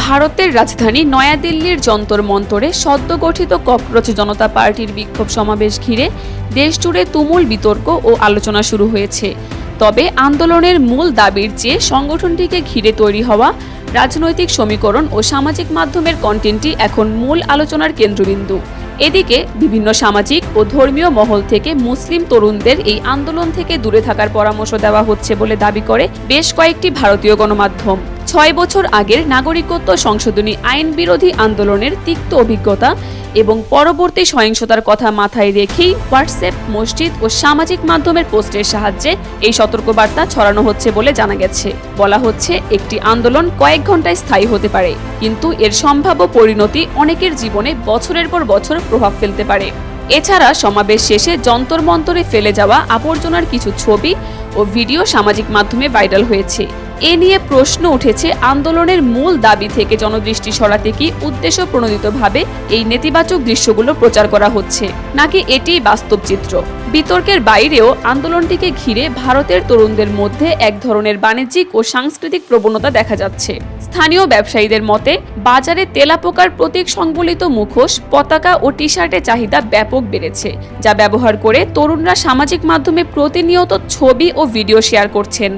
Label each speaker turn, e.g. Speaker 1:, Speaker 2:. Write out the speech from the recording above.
Speaker 1: ভারতের রাজধানী নয়াদিল্লির যন্তর মন্তরে সদ্য গঠিত ককরোচ জনতা পার্টির বিক্ষোভ সমাবেশ ঘিরে দেশজুড়ে তুমুল বিতর্ক ও আলোচনা শুরু হয়েছে। তবে আন্দোলনের মূল দাবির চেয়ে সংগঠনটিকে ঘিরে তৈরি হওয়া রাজনৈতিক সমীকরণ ও সামাজিক মাধ্যমের কন্টেন্টই এখন মূল আলোচনার কেন্দ্রবিন্দু। এদিকে বিভিন্ন সামাজিক ও ধর্মীয় মহল থেকে মুসলিম তরুণদের এই আন্দোলন থেকে দূরে থাকার পরামর্শ দেওয়া হচ্ছে বলে দাবি করে বেশ কয়েকটি ভারতীয় গণমাধ্যম। ৬ বছর আগের নাগরিকত্ব সংশোধনী আইন বিরোধী আন্দোলনের তিক্ত অভিজ্ঞতা এবং পরবর্তী সহিংসতার কথা মাথায় রেখেই হোয়াটসঅ্যাপ, মসজিদ ও সামাজিক মাধ্যমের পোস্টের সাহায্যে এই সতর্কবার্তা ছড়ানো হচ্ছে বলে জানা গেছে। বলা হচ্ছে, একটি আন্দোলন কয়েক ঘন্টায় স্থায়ী হতে পারে, কিন্তু এর সম্ভাব্য পরিণতি অনেকের জীবনে বছরের পর বছর প্রভাব ফেলতে পারে। এছাড়া সমাবেশ শেষে যন্তর মন্তরে ফেলে যাওয়া আবর্জনার কিছু ছবি ও ভিডিও সামাজিক মাধ্যমে ভাইরাল হয়েছে। এ নিয়ে প্রশ্ন উঠেছে, আন্দোলনের মূল দাবি থেকে জনদৃষ্টি সরাতে কি উদ্দেশ্য প্রণোদিতভাবে এই নেতিবাচক দৃশ্যগুলো প্রচার করা হচ্ছে, নাকি এটিই বাস্তব চিত্র? বিতর্কের বাইরেও আন্দোলনটিকে ঘিরে ভারতের তরুণদের মধ্যে এক ধরনের বাণিজ্যিক ও সাংস্কৃতিক প্রবণতা দেখা যাচ্ছে। স্থানীয় ব্যবসায়ীদের মতে, বাজারে তেলাপোকার প্রতীক সংবলিত মুখোশ, পতাকা ও টি শার্টের চাহিদা ব্যাপক বেড়েছে, যা ব্যবহার করে তরুণরা সামাজিক মাধ্যমে প্রতিনিয়ত ছবি ও ভিডিও শেয়ার করছেন।